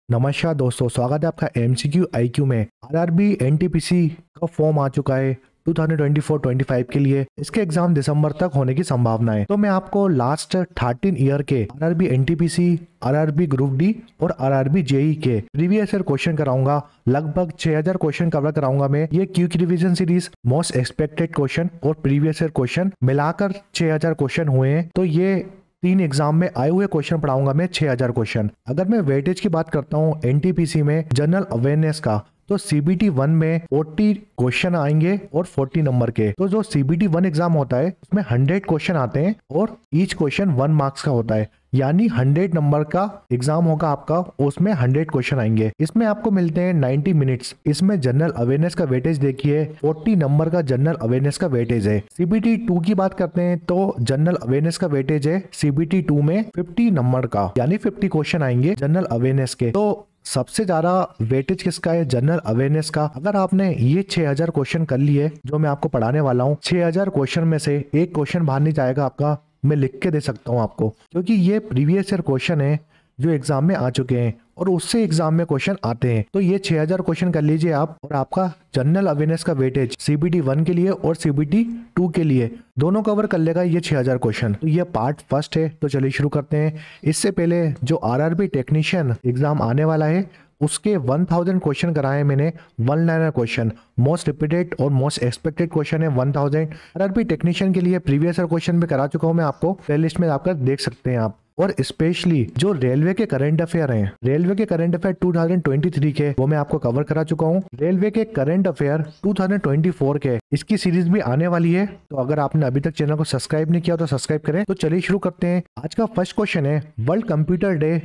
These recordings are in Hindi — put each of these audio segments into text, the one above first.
नमस्कार दोस्तों, स्वागत है आपका एमसीक्यू आईक्यू में। आरआरबी एनटीपीसी का फॉर्म आ चुका है 2024-25 के लिए। इसके एग्जाम दिसंबर तक होने की संभावना है। तो मैं आपको लास्ट 13 ईयर के RRB NTPC, RRB group D और आरआरबी जेई के प्रीवियस ईयर क्वेश्चन कराऊंगा। लगभग 6000 क्वेश्चन कवर कराऊंगा मैं। ये quick revision series, most expected question और प्रीवियस ईयर क्वेश्चन मिलाकर 6000 क्वेश्चन हुए हैं। तो ये 3 एग्जाम में आए हुए क्वेश्चन पढ़ाऊंगा मैं, 6000 क्वेश्चन। अगर मैं वेटेज की बात करता हूँ एनटीपीसी में जनरल अवेयरनेस का, तो सीबीटी 1 में 40 क्वेश्चन आएंगे और 40 नंबर के। तो जो सीबीटी 1 एग्जाम होता है उसमें 100 क्वेश्चन आते हैं और ईच क्वेश्चन 1 मार्क्स का होता है, यानी 100 नंबर का एग्जाम होगा आपका, उसमें 100 क्वेश्चन आएंगे। इसमें आपको मिलते हैं 90 मिनट्स। इसमें जनरल अवेयरनेस का वेटेज देखिए, 40 नंबर का जनरल अवेयरनेस का वेटेज है। सीबीटी 2 की बात करते हैं तो जनरल अवेयरनेस का वेटेज है सीबीटी 2 में 50 नंबर का, यानी 50 क्वेश्चन आएंगे जनरल अवेयरनेस के। तो सबसे ज्यादा वेटेज किसका है? जनरल अवेयरनेस का। अगर आपने ये 6000 क्वेश्चन कर लिए जो मैं आपको पढ़ाने वाला हूँ, 6000 क्वेश्चन में से एक क्वेश्चन बाहर नहीं जाएगा आपका, मैं लिख के दे सकता हूँ आपको, क्योंकि ये प्रीवियस ईयर क्वेश्चन है जो एग्जाम में आ चुके हैं और उससे एग्जाम में क्वेश्चन आते हैं। तो ये 6000 क्वेश्चन कर लीजिए आप, और आपका जनरल अवेयरनेस का वेटेज सीबीटी 1 के लिए और सीबीटी 2 के लिए दोनों कवर कर लेगा ये 6000 क्वेश्चन। तो ये पार्ट फर्स्ट है। तो चलिए शुरू करते हैं। इससे पहले जो आरआरबी टेक्नीशियन एग्जाम आने वाला है उसके 1000 क्वेश्चन कराए मैंने, 1 लाइनर क्वेश्चन, मोस्ट रिपीटेड और मोस्ट एक्सपेक्टेड क्वेश्चन है 1000। आरआरबी टेक्नीशियन के लिए प्रीवियस ईयर क्वेश्चन भी करा चुका हूं मैं, आपको प्लेलिस्ट में आपका देख सकते हैं आप। और स्पेशली जो रेलवे के करंट अफेयर हैं, रेलवे के करंट अफेयर 2023 के, वो मैं आपको कवर करा चुका हूँ। रेलवे के करंट अफेयर 2024 के, इसकी सीरीज भी आने वाली है। तो अगर आपने अभी तक चैनल को सब्सक्राइब नहीं किया तो सब्सक्राइब करें। तो चलिए शुरू करते हैं। आज का फर्स्ट क्वेश्चन है, वर्ल्ड कंप्यूटर डे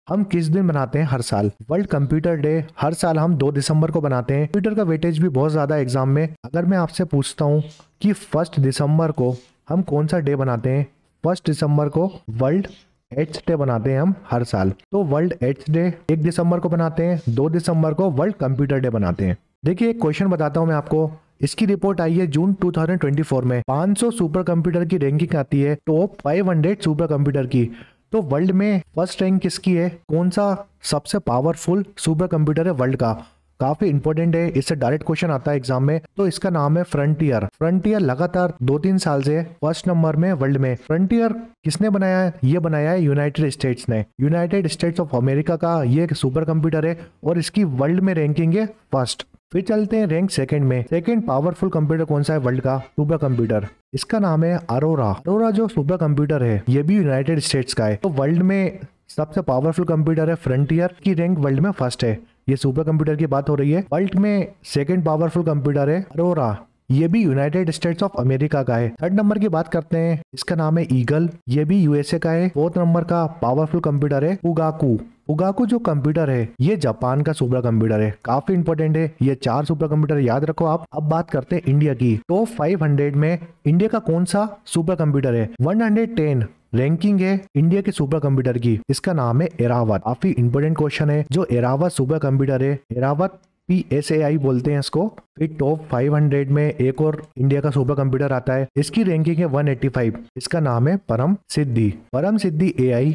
हम किस दिन बनाते हैं हर साल? वर्ल्ड कंप्यूटर डे हर साल हम 2 दिसंबर को बनाते हैं। कंप्यूटर का वेटेज भी बहुत ज्यादा एग्जाम में। अगर मैं आपसे पूछता हूँ कि 1 दिसंबर को हम कौन सा डे बनाते हैं? 1 दिसंबर को वर्ल्ड एड्स डे बनाते हैं हम हर साल। तो वर्ल्ड एड्स डे 1 दिसंबर को बनाते हैं, 2 दिसंबर को वर्ल्ड कंप्यूटर डे बनाते हैं। देखिए एक क्वेश्चन बताता हूँ मैं आपको। इसकी रिपोर्ट आई है जून 2024 में। 500 सुपर कंप्यूटर की रैंकिंग आती है, टॉप 500 सुपर कंप्यूटर की। तो वर्ल्ड में फर्स्ट रैंक किसकी है? कौन सा सबसे पावरफुल सुपर कंप्यूटर है वर्ल्ड का? काफी इंपॉर्टेंट है, इससे डायरेक्ट क्वेश्चन आता है एग्जाम में। तो इसका नाम है फ्रंटियर। फ्रंटियर लगातार 2-3 साल से फर्स्ट नंबर में वर्ल्ड में। फ्रंटियर किसने बनाया है? ये बनाया है यूनाइटेड स्टेट्स ने। यूनाइटेड स्टेट्स ऑफ अमेरिका का ये एक सुपर कंप्यूटर है और इसकी वर्ल्ड में रैंकिंग है फर्स्ट। फिर चलते हैं रैंक सेकंड में। सेकंड पावरफुल कंप्यूटर कौन सा है वर्ल्ड का? Super computer. इसका नाम है अरोरा। अरोरा जो सुपर कंप्यूटर है ये भी यूनाइटेड स्टेट्स का है। तो वर्ल्ड में सबसे पावरफुल कंप्यूटर है फ्रंटियर, की रैंक वर्ल्ड में फर्स्ट है। ये सुपर कंप्यूटर की बात हो रही है। वर्ल्ड में सेकंड पावरफुल कंप्यूटर है अरोरा, ये भी यूनाइटेड स्टेट्स ऑफ अमेरिका का है। थर्ड नंबर की बात करते हैं, इसका नाम है ईगल, ये भी यूएसए का है। फोर्थ नंबर का पावरफुल कंप्यूटर है पुगाकू। पुगाकू जो कंप्यूटर है ये जापान का सुपर कंप्यूटर है, काफी इंपॉर्टेंट है। ये 4 सुपर कंप्यूटर याद रखो आप। अब बात करते हैं इंडिया की। टॉप 500 में इंडिया का कौन सा सुपर कंप्यूटर है? 110 रैंकिंग है इंडिया के सुपर कंप्यूटर की। इसका नाम है एरावत। काफी इंपॉर्टेंट क्वेश्चन है। जो एरावत सुपर कंप्यूटर है, एरावत PSAI बोलते हैं इसको। फिर टॉप 500 में एक और इंडिया का सुपर कंप्यूटर आता है, इसकी रैंकिंग है 185। इसका नाम है परम सिद्धि। परम सिद्धि AI,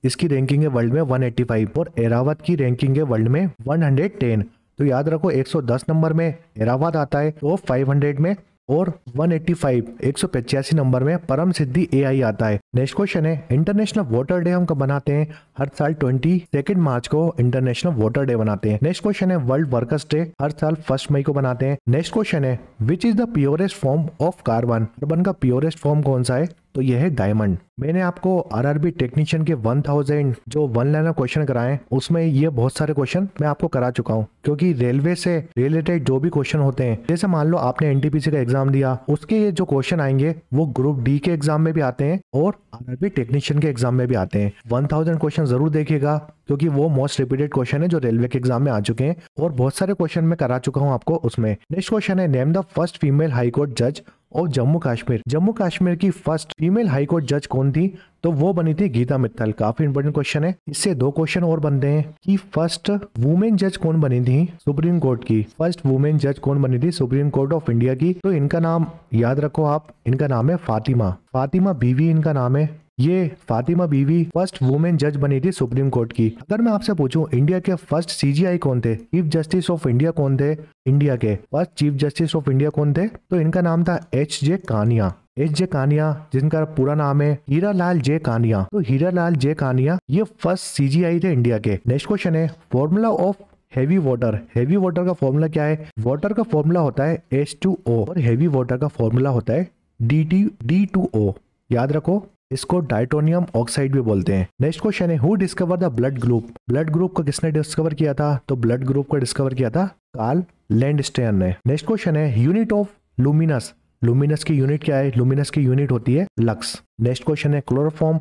इसकी रैंकिंग है वर्ल्ड में 185 और एरावत की रैंकिंग है वर्ल्ड में 110। तो याद रखो 110 नंबर में एरावत आता है टॉप 500 में, और 185 185 नंबर में परम सिद्धि AI आता है। नेक्स्ट क्वेश्चन है, इंटरनेशनल वाटर डे हम कब बनाते हैं? हर साल 22 मार्च को इंटरनेशनल वाटर डे बनाते हैं। नेक्स्ट क्वेश्चन है, वर्ल्ड वर्कर्स डे हर साल 1 मई को बनाते हैं। नेक्स्ट क्वेश्चन है, which is the purest form of carbon? Carbon का प्योरेस्ट फॉर्म कौन सा है? तो यह है डायमंड। मैंने आपको आरआरबी टेक्नीशियन के 1000 जो 1 लाइनर क्वेश्चन कराए, उसमें ये बहुत सारे क्वेश्चन मैं आपको करा चुका हूँ, क्योंकि रेलवे से रिलेटेड जो भी क्वेश्चन होते हैं, जैसे मान लो आपने एनटीपीसी का एग्जाम दिया, उसके ये जो क्वेश्चन आएंगे वो ग्रुप डी के एग्जाम में भी आते हैं और आरआरबी टेक्नीशियन के एग्जाम में भी आते हैं। 1000 क्वेश्चन जरूर देखिएगा, क्योंकि वो मोस्ट रिपीटेड क्वेश्चन है जो रेलवे के एग्जाम में आ चुके हैं, और बहुत सारे क्वेश्चन मैं करा चुका हूँ आपको उसमें। नेक्स्ट क्वेश्चन है, name the first female high court जज और जम्मू कश्मीर। जम्मू कश्मीर की फर्स्ट फीमेल हाईकोर्ट जज कौन थी? तो वो बनी थी गीता मित्तल। काफी इंपॉर्टेंट क्वेश्चन है। इससे 2 क्वेश्चन और बनते हैं कि फर्स्ट वुमेन जज कौन बनी थी सुप्रीम कोर्ट की? फर्स्ट वुमेन जज कौन बनी थी सुप्रीम कोर्ट ऑफ इंडिया की? तो इनका नाम याद रखो आप, इनका नाम है फातिमा। फातिमा बीवी इनका नाम है। ये फातिमा बीवी फर्स्ट वुमेन जज बनी थी सुप्रीम कोर्ट की। अगर मैं आपसे पूछूं इंडिया के फर्स्ट सीजीआई कौन थे, चीफ जस्टिस ऑफ इंडिया कौन थे, इंडिया के first chief justice of India कौन थे, तो इनका नाम था एच.जे. कानिया। एच.जे. कानिया जिनका पूरा नाम है हीरालाल जे कानिया। तो हीरालाल जे कानिया ये फर्स्ट सीजीआई थे इंडिया के। नेक्स्ट क्वेश्चन है formula of heavy water. Heavy water का फॉर्मूला क्या है? वाटर का फॉर्मूला होता है H2O और हैवी वाटर का फॉर्मूला होता है D2O। याद रखो, इसको डाइटोनियम ऑक्साइड भी बोलते हैं। नेक्स्ट क्वेश्चन है who discover the blood group. Blood group को किसने डिस्कवर किया था? तो ब्लड ग्रुप को डिस्कवर किया था कार्ल लैंडस्टेयर ने। नेक्स्ट क्वेश्चन है यूनिट ऑफ लुमिनस। लुमिनस की यूनिट क्या है? लुमिनस की यूनिट होती है लक्स। नेक्स्ट क्वेश्चन है क्लोरोफॉर्म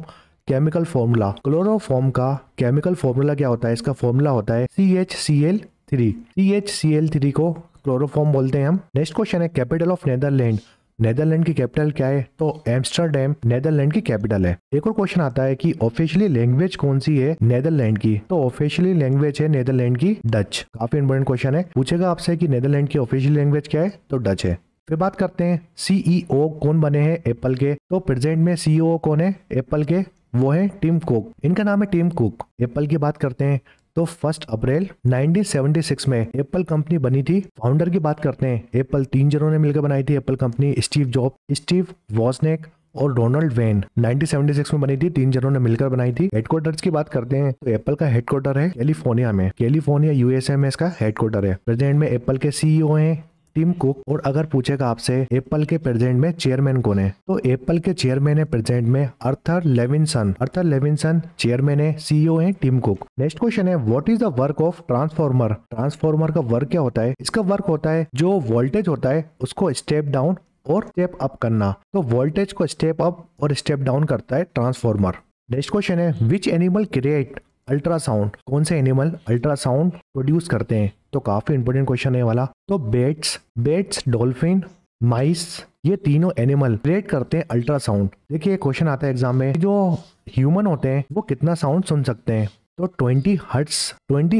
केमिकल फॉर्मूला। क्लोरोफॉर्म का केमिकल फॉर्मूला क्या होता है? इसका फॉर्मूला होता है CHCl3। CHCl3 को क्लोरोफॉर्म बोलते हैं हम। नेक्स्ट क्वेश्चन है कैपिटल ऑफ नेदरलैंड। नेदरलैंड की कैपिटल क्या है? तो एम्स्टरडैम नेदरलैंड की कैपिटल है। एक और क्वेश्चन आता है कि ऑफिशियली लैंग्वेज कौन सी है नेदरलैंड की? तो ऑफिशियली लैंग्वेज है नेदरलैंड की डच। काफी इंपॉर्टेंट क्वेश्चन है, पूछेगा आपसे कि नेदरलैंड की ऑफिशियल लैंग्वेज क्या है? तो डच है। फिर बात करते हैं CEO कौन बने हैं एप्पल के। तो प्रेजेंट में CEO कौन है एप्पल के? वो है टिम कुक। इनका नाम है टिम कुक। एप्पल की बात करते हैं तो 1 अप्रैल 1976 में एप्पल कंपनी बनी थी। फाउंडर की बात करते हैं, एप्पल 3 जनों ने मिलकर बनाई थी Apple company, Steve job, Steve Wozniak और डोनाल्ड वेन। 1976 में बनी थी, 3 जनों ने मिलकर बनाई थी। हेडक्वार्टर्स की बात करते हैं तो एप्पल का हेडक्वार्टर है कैलिफोर्निया में। कैलिफोर्निया USA में इसका हेडक्वार्टर है। प्रेजेंट में एप्पल के CEO हैं टिम कुक। और अगर पूछेगा आपसे एप्पल के प्रेजेंट में चेयरमैन कौन है, तो एप्पल के चेयरमैन है प्रेजेंट में Arthur Levinson. Arthur Levinson chairman है, CEO है टिम कुक। नेक्स्ट क्वेश्चन है what is the work of transformer. Transformer का वर्क क्या होता है? इसका वर्क होता है जो वोल्टेज होता है उसको स्टेप डाउन और स्टेप अप करना। तो वोल्टेज को स्टेप अप और स्टेप डाउन करता है ट्रांसफॉर्मर। नेक्स्ट क्वेश्चन है विच एनिमल क्रिएट अल्ट्रासाउंड। कौन से एनिमल अल्ट्रासाउंड प्रोड्यूस करते हैं? तो काफी इंपोर्टेंट क्वेश्चन है वाला। तो बेट्स, डॉल्फिन, माइस, ये तीनों एनिमल क्रिएट करते हैं अल्ट्रासाउंड। देखिए क्वेश्चन आता है एग्जाम में, जो ह्यूमन होते हैं वो कितना साउंड सुन सकते हैं? तो 20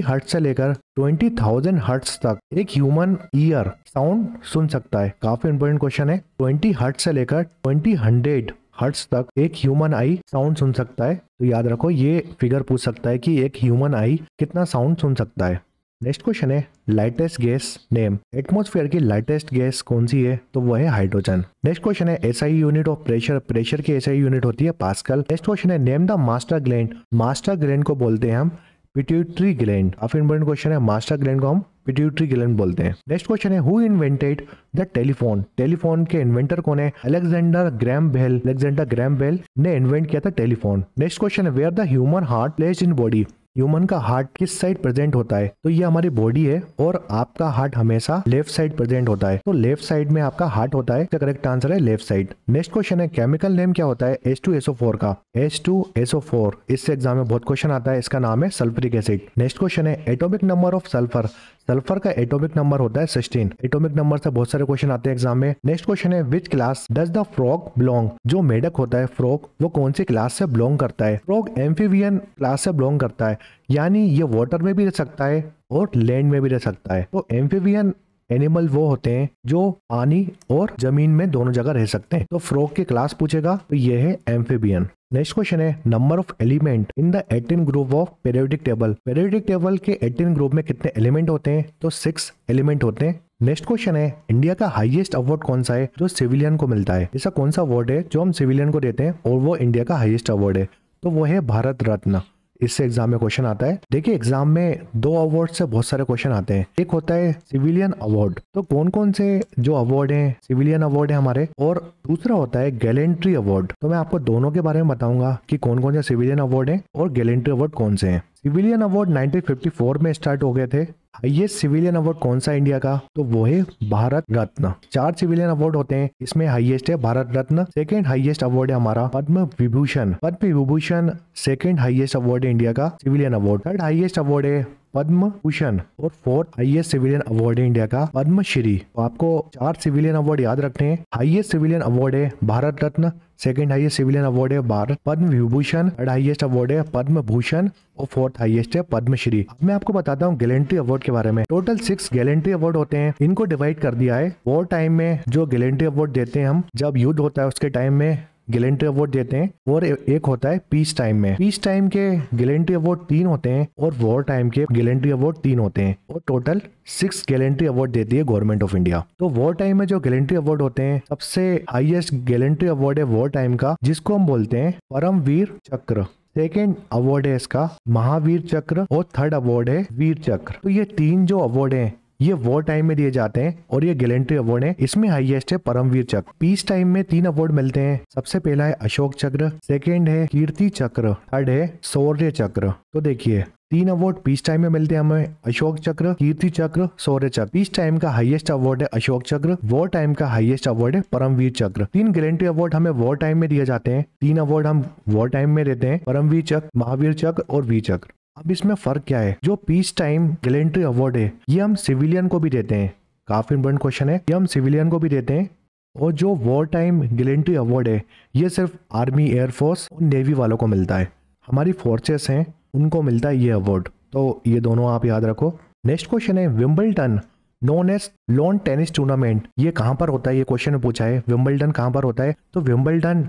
हर्ट्ज से लेकर 20,000 हर्ट्ज तक एक ह्यूमन ईयर साउंड सुन सकता है। काफी इंपोर्टेंट क्वेश्चन है। 20 हर्ट्ज से लेकर 20,100 हर्ट्ज तक एक ह्यूमन आई साउंड सुन सकता है। तो याद रखो, ये फिगर पूछ सकता है कि एक ह्यूमन आई कितना साउंड सुन सकता है। नेक्स्ट क्वेश्चन है लाइटेस्ट गैस नेम। एटमॉस्फेयर की लाइटेस्ट गैस कौन सी है? तो वो है हाइड्रोजन। नेक्स्ट क्वेश्चन है SI unit of pressure. Pressure की SI यूनिट होती है पास्कल। नेक्स्ट क्वेश्चन है name the master gland. Master gland को बोलते हैं हम पिट्यूटरी ग्लैंड। काफी इंपोर्टेंट क्वेश्चन है, मास्टर ग्लैंड को हम पिट्यूटरी ग्लैंड बोलते हैं। नेक्स्ट क्वेश्चन है who invented the telephone. Telephone के इन्वेंटर कौन है? अलेक्जेंडर ग्रैम बेल ने इन्वेंट किया था टेलीफोन। नेक्स्ट क्वेश्चन है where the human heart placed in body. Human का हार्ट किस साइड प्रेजेंट होता है? तो ये हमारी बॉडी है और आपका हार्ट हमेशा लेफ्ट साइड प्रेजेंट होता है। तो लेफ्ट साइड में आपका हार्ट होता है। इसका करेक्ट आंसर है लेफ्ट साइड। नेक्स्ट क्वेश्चन है केमिकल नेम क्या होता है H2SO4 का? H2SO4 इससे एग्जाम में बहुत क्वेश्चन आता है। इसका नाम है सल्फ्यूरिक एसिड। नेक्स्ट क्वेश्चन है atomic number of sulphur. Sulphur का एटॉमिक नंबर होता है 16। एटॉमिक नंबर से बहुत सारे क्वेश्चन आते हैं एग्जाम में। नेक्स्ट क्वेश्चन है which class does the frog belong. जो मेढक होता है फ्रॉग, वो कौन सी क्लास से बिलोंग करता है? फ्रॉग एम्फीबियन क्लास से बिलोंग करता है, यानी ये वाटर में भी रह सकता है और लैंड में भी रह सकता है। तो एम्फीबियन एनिमल वो होते हैं जो पानी और जमीन में दोनों जगह रह सकते हैं। तो फ्रॉग की क्लास पूछेगा तो ये है एम्फीबियन। नेक्स्ट क्वेश्चन है number of element in the 18 group of periodic table. Periodic table के 18 ग्रुप में कितने एलिमेंट होते हैं? तो 6 एलिमेंट होते हैं। नेक्स्ट क्वेश्चन है इंडिया का हाईएस्ट अवार्ड कौन सा है जो सिविलियन को मिलता है? ऐसा कौन सा अवार्ड है जो हम सिविलियन को देते हैं और वो इंडिया का हाईएस्ट अवार्ड है? तो वो है भारत रत्न। इससे एग्जाम में क्वेश्चन आता है। देखिए एग्जाम में 2 अवार्ड से बहुत सारे क्वेश्चन आते हैं। एक होता है सिविलियन अवार्ड, तो कौन कौन से जो अवार्ड हैं सिविलियन अवार्ड है हमारे, और दूसरा होता है गैलेंट्री अवार्ड। तो मैं आपको दोनों के बारे में बताऊंगा कि कौन कौन से सिविलियन अवार्ड हैं और गैलेंट्री अवार्ड कौन से हैं। सिविलियन अवार्ड 1954 में स्टार्ट हो गए थे। हाईएस्ट सिविलियन अवार्ड कौन सा इंडिया का? तो वो है भारत रत्न। 4 सिविलियन अवार्ड होते हैं, इसमें हाईएस्ट है Bharat Ratna. Second highest award है हमारा Padma Vibhushan. Padma Vibhushan second highest award है इंडिया का civilian award. Third highest award है पद्म भूषण और फोर्थ हाईएस्ट सिविलियन अवार्ड है इंडिया का पद्मश्री। तो आपको 4 सिविलियन अवार्ड याद रखने हैं। हाईएस्ट सिविलियन अवार्ड है Bharat Ratna, second highest civilian award है Bharat Padma Vibhushan, third highest award है पद्म भूषण और फोर्थ हाईएस्ट है पद्मश्री। अब मैं आपको बताता हूँ गैलेंट्री अवार्ड के बारे में। टोटल 6 गैलेंट्री अवार्ड होते हैं। इनको डिवाइड कर दिया है। वॉर टाइम में जो गैलेंट्री अवार्ड देते हैं हम, जब युद्ध होता है उसके टाइम में गैलेंट्री अवार्ड देते हैं और एक होता है पीस टाइम में। पीस टाइम के गैलेंट्री अवार्ड 3 होते हैं और वॉर टाइम के गैलेंट्री अवार्ड 3 होते हैं और टोटल 6 गैलेंट्री अवार्ड देती है गवर्नमेंट ऑफ इंडिया। तो वॉर टाइम में जो गैलेंट्री अवार्ड होते हैं, सबसे हाईएस्ट गैलेंट्री अवार्ड है वॉर टाइम का, जिसको हम बोलते हैं परमवीर चक्र। सेकेंड अवार्ड है इसका महावीर चक्र और थर्ड अवार्ड है वीर चक्र। तो ये 3 जो अवार्ड हैं ये वॉर टाइम में दिए जाते हैं और ये गैलेंट्री अवार्ड है। इसमें हाईएस्ट है परमवीर चक्र। पीस टाइम में 3 अवार्ड मिलते हैं। सबसे पहला है अशोक चक्र, सेकेंड है कीर्ति चक्र, थर्ड है शौर्य चक्र। तो देखिए 3 अवार्ड पीस टाइम में मिलते हैं हमें, अशोक चक्र, कीर्ति चक्र, शौर्य चक्र। पीस टाइम का हाईएस्ट अवार्ड है अशोक चक्र, वॉर टाइम का हाईएस्ट अवार्ड है परमवीर चक्र। 3 गैलेंट्री अवार्ड हमें वॉर टाइम में दिए जाते हैं, 3 अवार्ड हम वॉर टाइम में देते हैं, परमवीर चक्र, महावीर चक्र और वीर चक्र। अब इसमें फर्क क्या है? जो पीस टाइम गैलेंट्री अवार्ड है ये हम सिविलियन को भी देते हैं, काफी इंपॉर्टेंट क्वेश्चन है, ये हम सिविलियन को भी देते हैं। और जो वॉर टाइम गैलेंट्री अवार्ड है ये सिर्फ आर्मी, एयरफोर्स और नेवी वालों को मिलता है, हमारी फोर्सेस हैं उनको मिलता है ये अवार्ड। तो ये दोनों आप याद रखो। नेक्स्ट क्वेश्चन है Wimbledon known as lawn tennis tournament, ये कहाँ पर होता है? ये क्वेश्चन में पूछा है विंबलडन कहाँ पर होता है। तो विंबलडन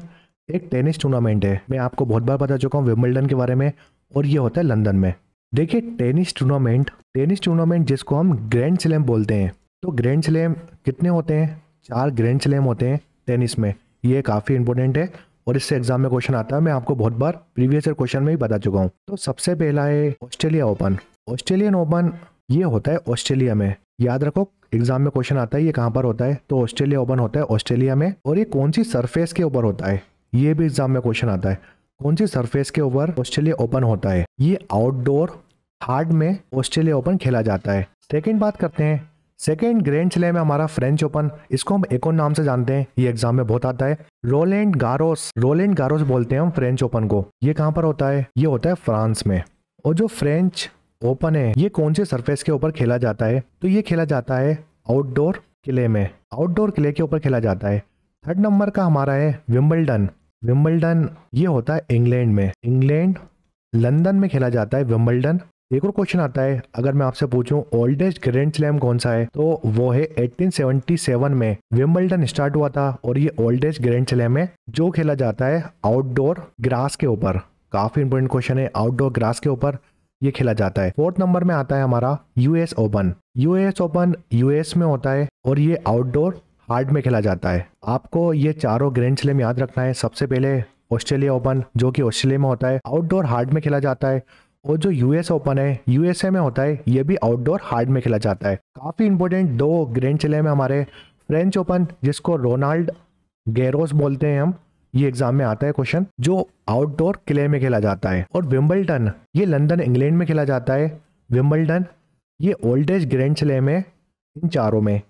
एक टेनिस टूर्नामेंट है, मैं आपको बहुत बार बता चुका हूँ विंबलडन के बारे में, और ये होता है लंदन में। देखिए टेनिस टूर्नामेंट जिसको हम ग्रैंड स्लैम बोलते हैं, तो ग्रैंड स्लैम कितने होते हैं? 4 ग्रैंड स्लैम होते हैं टेनिस में, ये काफ़ी इंपॉर्टेंट है और इससे एग्जाम में क्वेश्चन आता है, मैं आपको बहुत बार प्रीवियस ईयर क्वेश्चन में ही बता चुका हूँ। तो सबसे पहला है ऑस्ट्रेलिया ओपन। ऑस्ट्रेलियन ओपन ये होता है ऑस्ट्रेलिया में, याद रखो एग्जाम में क्वेश्चन आता है ये कहाँ पर होता है, तो ऑस्ट्रेलिया ओपन होता है ऑस्ट्रेलिया में। और ये कौन सी सरफेस के ऊपर होता है, ये भी एग्जाम में क्वेश्चन आता है, कौन सी सरफेस के ऊपर ऑस्ट्रेलिया ओपन होता है। ये आउटडोर हार्ड में ऑस्ट्रेलिया ओपन खेला जाता है। सेकंड बात करते हैं, सेकंड ग्रैंड स्लैम है हमारा फ्रेंच ओपन, इसको हम एक और नाम से जानते हैं, ये एग्जाम में बहुत आता है, रोलैंड गारोस बोलते हैं हम फ्रेंच ओपन को। ये कहाँ पर होता है? ये होता है फ्रांस में। और जो फ्रेंच ओपन है ये कौन से सरफेस के ऊपर खेला जाता है? तो ये खेला जाता है आउटडोर किले में, आउटडोर किले के ऊपर खेला जाता है। थर्ड नंबर का हमारा है विंबलडन ये होता है इंग्लैंड में, लंदन में खेला जाता है विंबलडन। एक और क्वेश्चन आता है, अगर मैं आपसे पूछूं ओल्डेस्ट ग्रैंड स्लैम कौन सा है, तो वो है 1877 में विंबलडन स्टार्ट हुआ था और ये ओल्डेस्ट ग्रैंड स्लैम है जो खेला जाता है आउटडोर ग्रास के ऊपर। काफी इंपॉर्टेंट क्वेश्चन है, आउटडोर ग्रास के ऊपर ये खेला जाता है। फोर्थ नंबर में आता है हमारा यूएस ओपन यूएस में होता है और ये आउटडोर हार्ड में खेला जाता है। आपको ये चारों ग्रैंड स्लैम याद रखना है। सबसे पहले ऑस्ट्रेलिया ओपन जो कि ऑस्ट्रेलिया में होता है, आउटडोर हार्ड में खेला जाता है, और जो यूएस ओपन है यूएसए में होता है, ये भी आउटडोर हार्ड में खेला जाता है। काफी इंपॉर्टेंट 2 ग्रैंड स्लैम है हमारे, फ्रेंच ओपन जिसको रोनाल्ड गैरोस बोलते हैं हम, ये एग्जाम में आता है क्वेश्चन, जो आउटडोर किले में खेला जाता है, और विंबलडन ये लंदन इंग्लैंड में खेला जाता है। विंबलडन ये ओल्डेस्ट ग्रैंड स्लैम है इन चारों में,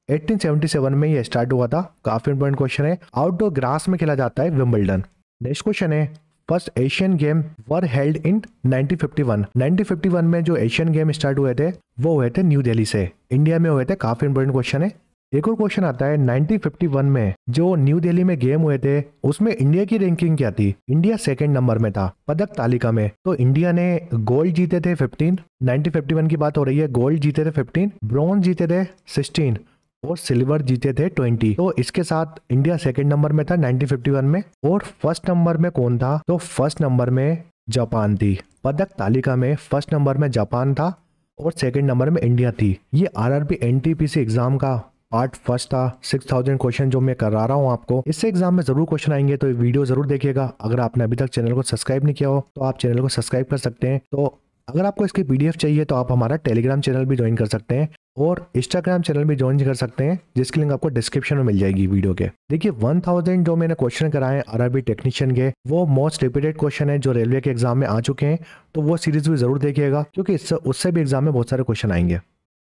1877 में ये स्टार्ट हुआ था। काफी इंपॉर्टेंट क्वेश्चन है, आउटडोर ग्रास में खेला जाता है विंबलडन। नेक्स्ट क्वेश्चन है first Asian game were held in 1951 में जो एशियन गेम स्टार्ट हुए थे वो हुए थे न्यू दिल्ली से, इंडिया में हुए थे। काफी इंपॉर्टेंट क्वेश्चन है। एक और क्वेश्चन आता है 1951 में जो न्यू दिल्ली में गेम हुए थे उसमें इंडिया की रैंकिंग क्या थी? इंडिया 2nd नंबर में था पदक तालिका में। तो इंडिया ने गोल्ड जीते थे 15, 1951 की बात हो रही है, गोल्ड जीते थे 15, ब्रॉन्ज जीते थे 16 और सिल्वर जीते थे 20। तो इसके साथ इंडिया 2nd नंबर में था 1951 में। और फर्स्ट नंबर में कौन था? तो फर्स्ट नंबर में जापान थी, पदक तालिका में फर्स्ट नंबर में जापान था और 2nd नंबर में इंडिया थी। ये आरआरबी एनटीपीसी एग्जाम का पार्ट फर्स्ट था, 6000 क्वेश्चन जो मैं करा रहा हूँ आपको, इससे एग्जाम में जरूर क्वेश्चन आएंगे, तो ये वीडियो जरूर देखिएगा। अगर आपने अभी तक चैनल को सब्सक्राइब नहीं किया हो तो आप चैनल को सब्सक्राइब कर सकते हैं। तो अगर आपको इसकी पीडीएफ चाहिए तो आप हमारा टेलीग्राम चैनल भी ज्वाइन कर सकते हैं और इंस्टाग्राम चैनल भी ज्वाइन कर सकते हैं, जिसकी लिंक आपको डिस्क्रिप्शन में मिल जाएगी वीडियो के। देखिए 1000 जो मैंने क्वेश्चन कराए आरआरबी टेक्नीशियन के, वो मोस्ट रिपीटेड क्वेश्चन है जो रेलवे के एग्जाम में आ चुके हैं, तो वो सीरीज भी जरूर देखिएगा क्योंकि उससे भी एग्जाम में बहुत सारे क्वेश्चन आएंगे।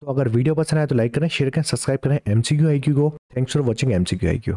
तो अगर वीडियो पसंद आए तो लाइक करें, शेयर करें, सब्सक्राइब करें MCQ IQ को। Thanks for watching MCQ IQ।